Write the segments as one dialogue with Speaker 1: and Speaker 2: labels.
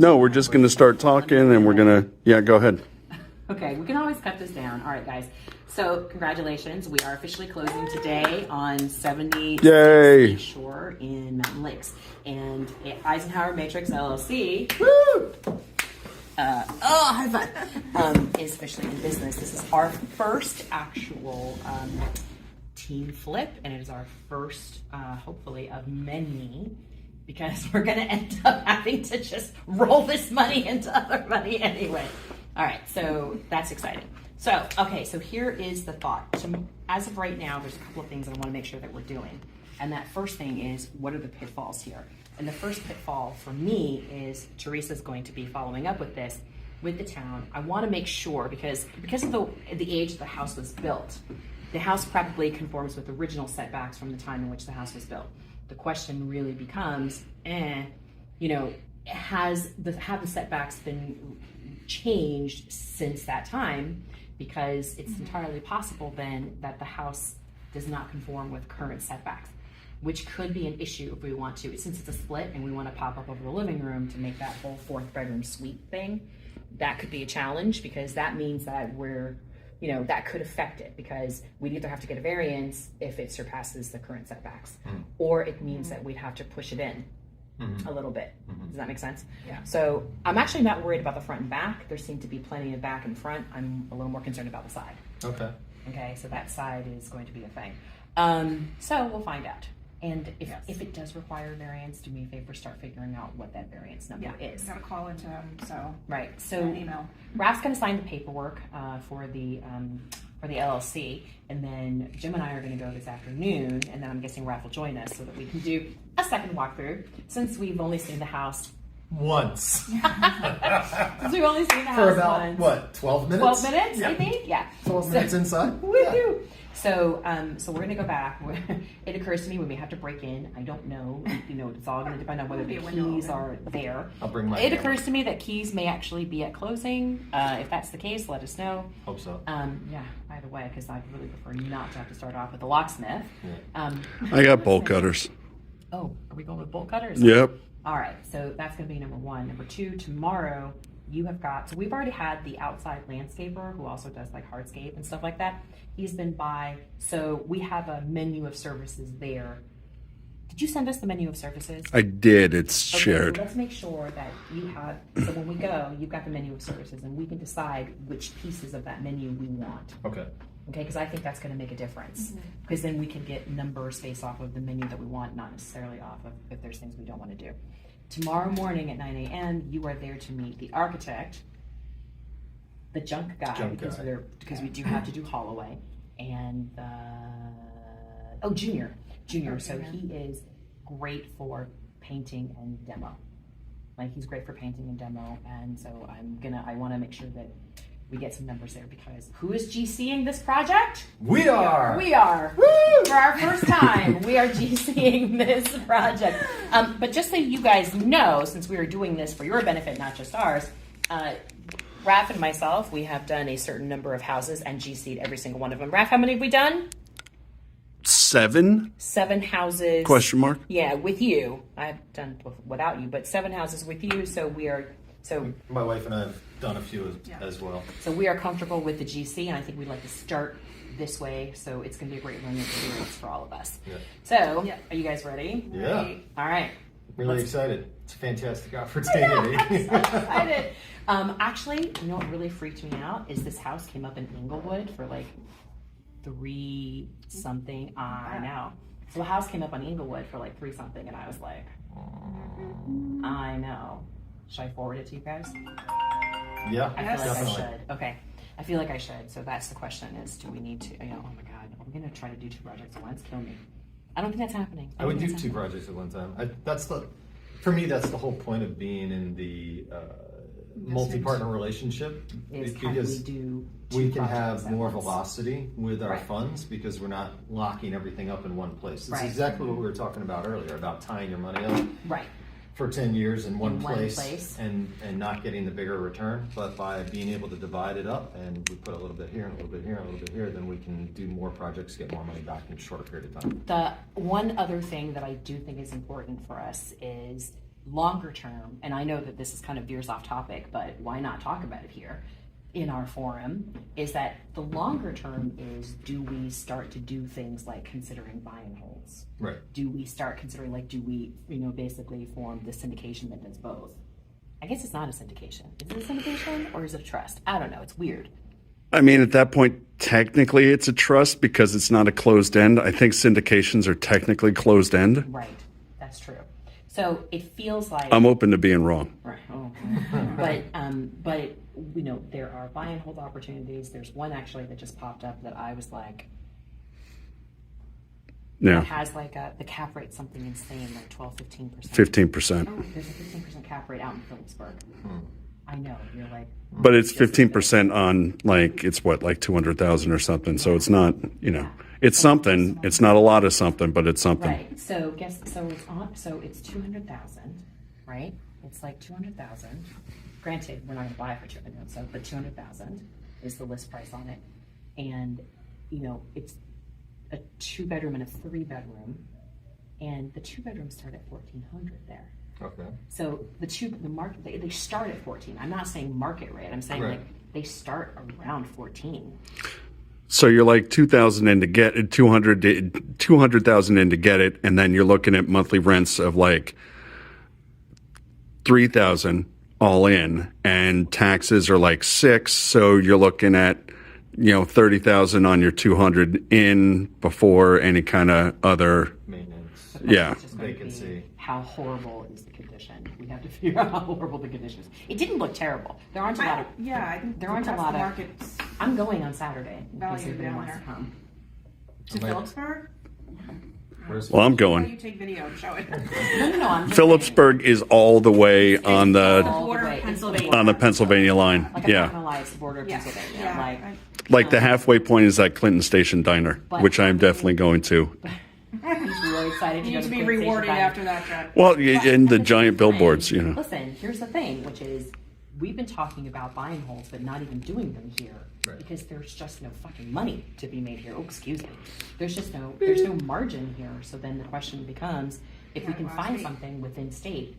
Speaker 1: No, we're just going to start talking and we're going to, yeah, go ahead.
Speaker 2: Okay, we can always cut this down. All right, guys. So congratulations. We are officially closing today on 70
Speaker 1: Yay.
Speaker 2: Shore in Mountain Lakes. And Eisenhower Matrix LLC, high five, is officially in business. This is our first actual team flip, and it is our first, hopefully, of many, because we're going to end up having to just roll this money into other money anyway. All right, so that's exciting. So, okay, so here is the thought. So as of right now, there's a couple of things that I want to make sure that we're doing. And that first thing is, what are the pitfalls here? And the first pitfall for me is Teresa's going to be following up with this with the town. I want to make sure, because of the age the house was built, the house probably conforms with original setbacks from the time in which the house was built. The question really becomes, have the setbacks been changed since that time? Because it's entirely possible then that the house does not conform with current setbacks, which could be an issue if we want to, since it's a split and we want to pop up over the living room to make that whole 4th bedroom suite thing. That could be a challenge, because that means that that could affect it, because we'd either have to get a variance if it surpasses the current setbacks, or it means that we'd have to push it in a little bit. Does that make sense? Yeah. So I'm actually not worried about the front and back. There seem to be plenty of back and front. I'm a little more concerned about the side. Okay, so that side is going to be a thing. So we'll find out. And if it does require variance, do me a favor, start figuring out what that variance number is.
Speaker 3: You gotta call into him, so.
Speaker 2: Right, so
Speaker 3: email.
Speaker 2: Raf's gonna sign the paperwork for the LLC, and then Jim and I are gonna go this afternoon, and then I'm guessing Raf will join us so that we can do a second walkthrough, since we've only seen the house
Speaker 4: once.
Speaker 2: Since we've only seen the house
Speaker 4: For about,
Speaker 2: once.
Speaker 4: what, 12 minutes?
Speaker 2: 12 minutes,
Speaker 4: Yeah.
Speaker 2: I think? Yeah.
Speaker 4: 12 minutes inside?
Speaker 2: Woohoo! So we're gonna go back. It occurs to me we may have to break in. I don't know. It's all gonna depend on whether the keys are there.
Speaker 4: I'll bring my
Speaker 2: It
Speaker 4: camera.
Speaker 2: occurs to me that keys may actually be at closing. If that's the case, let us know.
Speaker 4: Hope so.
Speaker 2: Yeah. By the way, because I'd really prefer not to have to start off with a locksmith.
Speaker 1: I got bolt cutters.
Speaker 2: Oh, are we going with bolt cutters?
Speaker 1: Yep.
Speaker 2: All right, so that's going to be number one. Number two, tomorrow you have got, so we've already had the outside landscaper who also does like hardscape and stuff like that. He's been by, so we have a menu of services there. Did you send us the menu of services?
Speaker 1: I did. It's
Speaker 2: Okay,
Speaker 1: shared.
Speaker 2: So let's make sure that you have, so when we go, you've got the menu of services and we can decide which pieces of that menu we want.
Speaker 4: Okay.
Speaker 2: Okay, because I think that's going to make a difference. Because then we can get numbers based off of the menu that we want, not necessarily off of if there's things we don't want to do. Tomorrow morning at 9 a.m., you are there to meet the architect, the junk guy, because we do have to do Holloway, and Junior. So he is great for painting and demo. Like, he's great for painting and demo, and so I want to make sure that we get some numbers there, because who is GCing this project?
Speaker 4: We are!
Speaker 2: We are. Woo! For our first time, we are GCing this project. But just so you guys know, since we are doing this for your benefit, not just ours, Raf and myself, we have done a certain number of houses and GC'd every single one of them. Raf, how many have we done?
Speaker 1: 7?
Speaker 2: 7 houses.
Speaker 1: Question mark?
Speaker 2: Yeah, with you. I've done without you, but 7 houses with you, so we are... So
Speaker 4: my wife and I have done a few as well.
Speaker 2: So we are comfortable with the GC, and I think we'd like to start this way, so it's going to be a great learning experience for all of us.
Speaker 4: Yeah.
Speaker 2: So, are you guys ready?
Speaker 4: Yeah.
Speaker 2: All right.
Speaker 4: Really excited. It's a fantastic opportunity.
Speaker 2: I'm so excited. Actually, you know what really freaked me out is this house came up in Inglewood for like 3 something. I know. So the house came up on Inglewood for like 3 something, and I was like, I know. Should I forward it to you guys?
Speaker 4: Yeah,
Speaker 2: I feel like
Speaker 4: definitely.
Speaker 2: I should. Okay. I feel like I should. So that's the question is, do we need to, oh my God, are we going to try to do 2 projects at once? Kill me. I don't think that's happening.
Speaker 4: I would do 2 projects at one time. For me, that's the whole point of being in the multi-partner relationship,
Speaker 2: Is
Speaker 4: because we can have more velocity with our
Speaker 2: Right.
Speaker 4: funds, because we're not locking everything up in one place. It's
Speaker 2: Right.
Speaker 4: exactly what we were talking about earlier, about tying your money up
Speaker 2: Right.
Speaker 4: for 10 years in one
Speaker 2: one
Speaker 4: place,
Speaker 2: place.
Speaker 4: and not getting the bigger return. But by being able to divide it up, and we put a little bit here and a little bit here and a little bit here, then we can do more projects, get more money back in a short period of time.
Speaker 2: The one other thing that I do think is important for us is longer term, and I know that this is kind of veers off topic, but why not talk about it here in our forum, is that the longer term is, do we start to do things like considering buy and holds?
Speaker 4: Right.
Speaker 2: Do we start considering, like, do we, basically form the syndication that does both? I guess it's not a syndication. Is it a syndication or is it a trust? I don't know. It's weird.
Speaker 1: I mean, at that point, technically it's a trust because it's not a closed end. I think syndications are technically closed end.
Speaker 2: Right. That's true. So it feels like
Speaker 1: I'm open to being wrong.
Speaker 2: right. Oh. but there are buy and hold opportunities. There's one actually that just popped up that I was like,
Speaker 1: Yeah,
Speaker 2: it has like the cap rate something insane, like 12-15%.
Speaker 1: 15%.
Speaker 2: Oh, there's a 15% cap rate out in Phillipsburg. I know. You're like,
Speaker 1: But it's 15% on like, it's what, like 200,000 or something. So it's not, it's something. It's not a lot of something, but it's something.
Speaker 2: right. So it's 200,000, right? It's like 200,000. Granted, we're not going to buy it for 200,000, but 200,000 is the list price on it, and it's a 2-bedroom and a 3-bedroom, and the 2 bedrooms start at 1,400 there.
Speaker 4: Okay.
Speaker 2: So the market they start at 14. I'm not saying market rate. I'm saying
Speaker 4: Right.
Speaker 2: like they start around 14.
Speaker 1: So you're like 2,000 in to get it, 200,000 in to get it, and then you're looking at monthly rents of like 3,000 all in, and taxes are like 6. So you're looking at 30,000 on your 200 in before any kind of other.
Speaker 4: Maintenance.
Speaker 1: Yeah.
Speaker 2: It's just going to
Speaker 4: Vacancy.
Speaker 2: be how horrible is the condition. We have to figure out how horrible the condition is. It didn't look terrible. There aren't a lot of.
Speaker 3: I think
Speaker 2: There aren't a
Speaker 3: that's
Speaker 2: lot
Speaker 3: the
Speaker 2: of.
Speaker 3: market's
Speaker 2: I'm going on Saturday in case
Speaker 3: value
Speaker 2: anybody
Speaker 3: down
Speaker 2: wants to
Speaker 3: there.
Speaker 2: come.
Speaker 3: to Phillipsburg.
Speaker 4: Where's
Speaker 1: Well, I'm
Speaker 3: Why
Speaker 1: going.
Speaker 3: you take video and show it?
Speaker 2: No. I'm just
Speaker 1: Phillipsburg is all the way on the
Speaker 2: all the
Speaker 3: border
Speaker 2: way.
Speaker 3: of
Speaker 2: It's
Speaker 3: Pennsylvania.
Speaker 1: on the Pennsylvania line.
Speaker 2: Like I'm not
Speaker 1: Yeah,
Speaker 2: gonna lie, it's the border of
Speaker 3: Yes.
Speaker 2: Pennsylvania.
Speaker 3: Yeah.
Speaker 2: Like
Speaker 1: like the halfway point is that Clinton Station Diner,
Speaker 2: But-
Speaker 1: which I'm definitely going to.
Speaker 2: he's really excited to
Speaker 3: You
Speaker 2: go
Speaker 3: need to
Speaker 2: the
Speaker 3: be
Speaker 2: Clinton Station
Speaker 3: rewarded
Speaker 2: Diner.
Speaker 3: after that trip.
Speaker 1: Well,
Speaker 2: But
Speaker 1: and the
Speaker 2: here's
Speaker 1: giant
Speaker 2: thing.
Speaker 1: billboards,
Speaker 2: Listen, here's the thing, which is we've been talking about buy and holds, but not even doing them here
Speaker 4: Right.
Speaker 2: because there's just no fucking money to be made here. Oh, excuse me. There's no margin here. So then the question becomes, if we
Speaker 3: Yeah,
Speaker 2: can
Speaker 3: last
Speaker 2: find
Speaker 3: week.
Speaker 2: something within state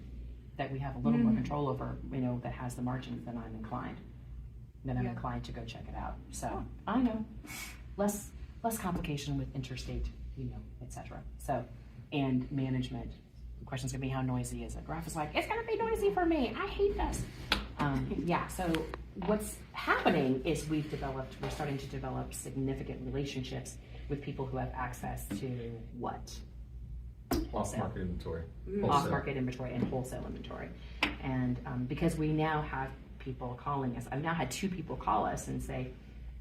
Speaker 2: that we have a little more control over, that has the margins, then I'm inclined. Then I'm
Speaker 3: Yeah.
Speaker 2: inclined to go check it out. So I know less complication with interstate, etc. So, and management. The question's gonna be how noisy is it? Graph is like, it's gonna be noisy for me. I hate this. Yeah. So what's happening is we're starting to develop significant relationships with people who have access to what?
Speaker 4: off-market inventory?
Speaker 2: Off-market inventory and wholesale inventory. And because we now have people calling us, I've now had 2 people call us and say,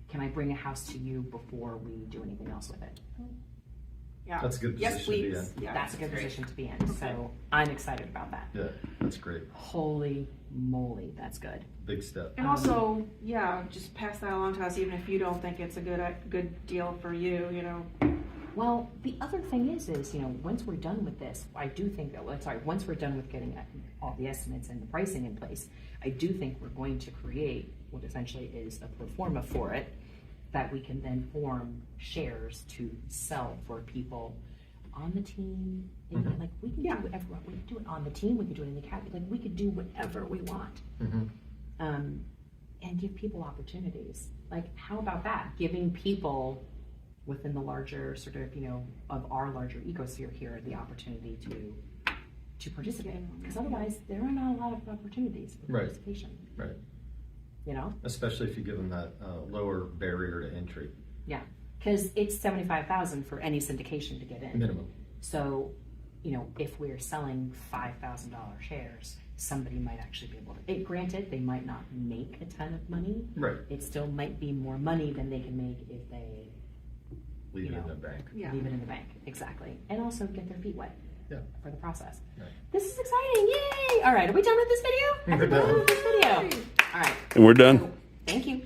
Speaker 2: can I bring a house to you before we do anything else with it?
Speaker 3: Yeah.
Speaker 4: That's a good
Speaker 3: Yes,
Speaker 4: position to be
Speaker 3: please.
Speaker 4: in.
Speaker 3: Yeah,
Speaker 2: That's a good
Speaker 3: great.
Speaker 2: position to be in. So I'm excited about that.
Speaker 4: Yeah, that's great.
Speaker 2: Holy moly, that's good.
Speaker 4: Big step.
Speaker 3: And also, just pass that along to us, even if you don't think it's a good deal for you.
Speaker 2: Well, the other thing is, once we're done with this, I do think that, once we're done with getting all the estimates and the pricing in place, I do think we're going to create what essentially is a pro forma for it that we can then form shares to sell for people on the team. Like we can do whatever we can do it on the team. We can do it in the cabinet. Like we could do whatever we want, and give people opportunities. Like how about that? Giving people within the larger sort of of our larger ecosphere here the opportunity to participate, because otherwise there are not a lot of opportunities for
Speaker 4: Right.
Speaker 2: participation.
Speaker 4: Right. Especially if you give them that lower barrier to entry.
Speaker 2: Yeah, because it's $75,000 for any syndication to get in.
Speaker 4: Minimum.
Speaker 2: So, if we're selling $5,000 shares, somebody might actually be able to. Granted, they might not make a ton of money.
Speaker 4: Right.
Speaker 2: It still might be more money than they can make if they
Speaker 4: Leave it in the bank.
Speaker 3: Yeah.
Speaker 2: leave it in the bank. Exactly, and also get their feet wet.
Speaker 4: Yeah.
Speaker 2: For the process.
Speaker 4: Right.
Speaker 2: This is exciting! Yay! All right, are we done with this video? I think we're done with this video. All right.
Speaker 1: And we're done.
Speaker 2: Thank you.